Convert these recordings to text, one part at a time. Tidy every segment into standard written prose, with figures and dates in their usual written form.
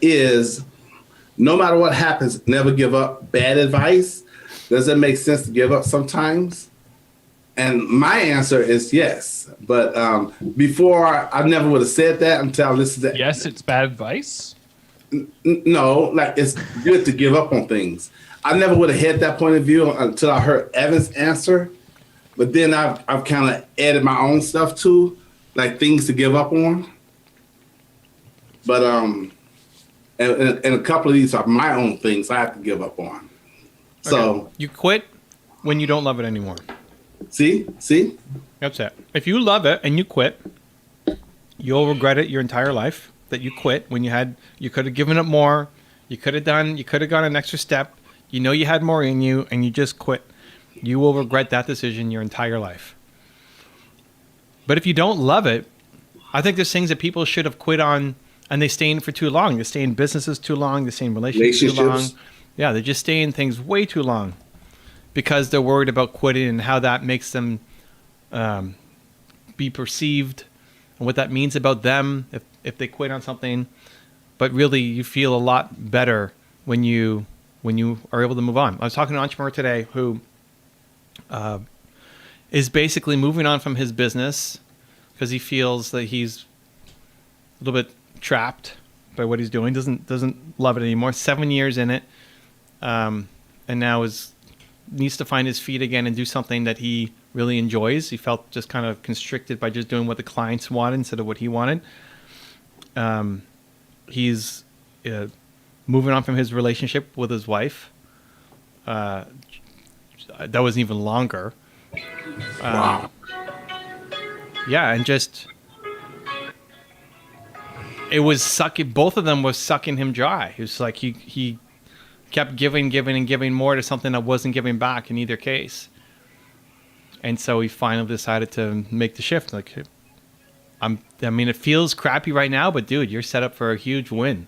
is no matter what happens, never give up. Bad advice. Does it make sense to give up sometimes? And my answer is yes. But before, I never would have said that until I listened to. Yes, it's bad advice. No, like it's good to give up on things. I never would have had that point of view until I heard Evan's answer. But then I've kind of added my own stuff too, like things to give up on. But and a couple of these are my own things I have to give up on. So you quit when you don't love it anymore. See, That's it. If you love it and you quit, you'll regret it your entire life that you quit when you could have given it more. You could have gone an extra step. You know you had more in you and you just quit. You will regret that decision your entire life. But if you don't love it, I think there's things that people should have quit on and they stay in for too long. They stay in businesses too long. They stay in relationships too long. Yeah, they just stay in things way too long because they're worried about quitting and how that makes them be perceived and what that means about them if they quit on something. But really, you feel a lot better when you are able to move on. I was talking to an entrepreneur today who is basically moving on from his business because he feels that he's a little bit trapped by what he's doing. Doesn't love it anymore. 7 years in it, and now needs to find his feet again and do something that he really enjoys. He felt just kind of constricted by just doing what the clients wanted instead of what he wanted. He's moving on from his relationship with his wife. That wasn't even longer. wow. Yeah, and just it was sucking. Both of them was sucking him dry. It was like he kept giving and giving more to something that wasn't giving back in either case. And so he finally decided to make the shift. Like, I mean, it feels crappy right now, but dude, you're set up for a huge win.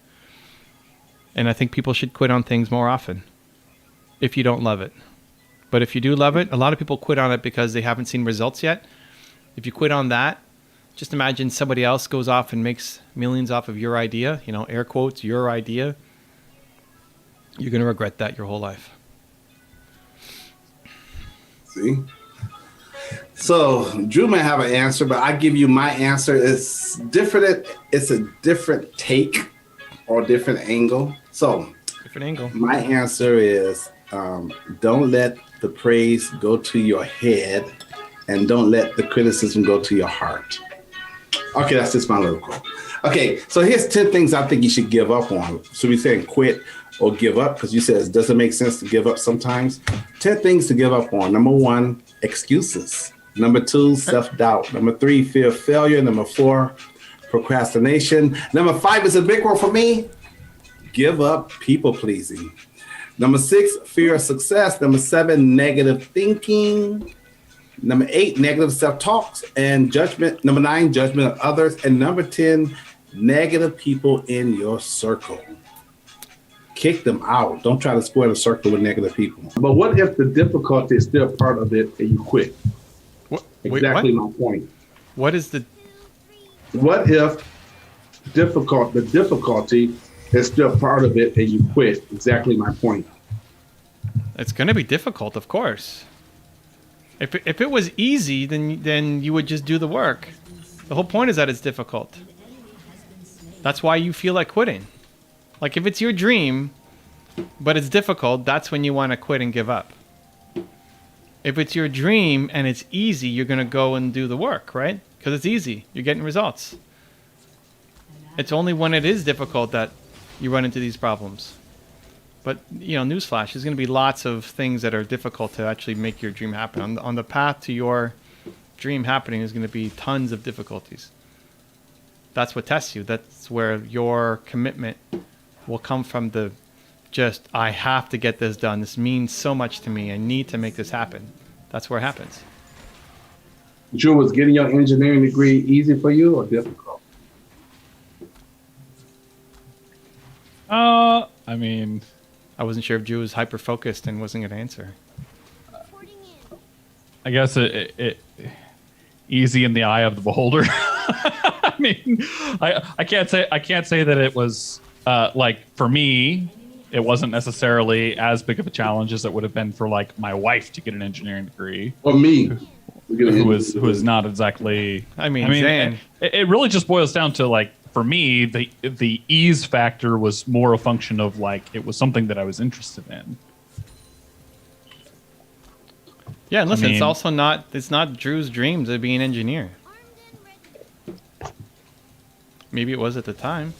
And I think people should quit on things more often if you don't love it. But if you do love it, a lot of people quit on it because they haven't seen results yet. If you quit on that, just imagine somebody else goes off and makes millions off of your idea, air quotes, your idea. You're going to regret that your whole life. See? So Drew may have an answer, but I give you my answer. It's different. It's a different take or different angle. So Different angle. my answer is don't let the praise go to your head and don't let the criticism go to your heart. Okay, that's just my little quote. Okay, so here's 10 things I think you should give up on. So we're saying quit or give up because you said it doesn't make sense to give up sometimes. 10 things to give up on. Number 1, excuses. Number 2, self-doubt. Number 3, fear of failure. Number 4, procrastination. Number 5 is a big one for me. Give up people pleasing. Number 6, fear of success. Number 7, negative thinking. Number 8, negative self-talks and judgment. Number 9, judgment of others. And number 10, negative people in your circle. Kick them out. Don't try to square the circle with negative people. But what if the difficulty is still part of it and you quit? Exactly my point. What is the... What if the difficulty is still part of it and you quit? Exactly my point. It's going to be difficult, of course. If it was easy, then you would just do the work. The whole point is that it's difficult. That's why you feel like quitting. Like if it's your dream, but it's difficult, that's when you want to quit and give up. If it's your dream and it's easy, you're going to go and do the work, right? Because it's easy. You're getting results. It's only when it is difficult that you run into these problems. But, newsflash, there's going to be lots of things that are difficult to actually make your dream happen. On the path to your dream happening is going to be tons of difficulties. That's what tests you. That's where your commitment will come from I have to get this done. This means so much to me. I need to make this happen. That's where it happens. Drew, was getting your engineering degree easy for you or difficult? I mean... I wasn't sure if Drew was hyper-focused and wasn't going to answer. I guess it easy in the eye of the beholder. I mean, I can't say that it was like for me, it wasn't necessarily as big of a challenge as it would have been for like my wife to get an engineering degree, Or me. who is not exactly. I mean, Zan. it really just boils down to like for me, the ease factor was more a function of like it was something that I was interested in. Yeah, and listen, it's mean- also not. It's not Drew's dreams of being an engineer. Maybe it was at the time.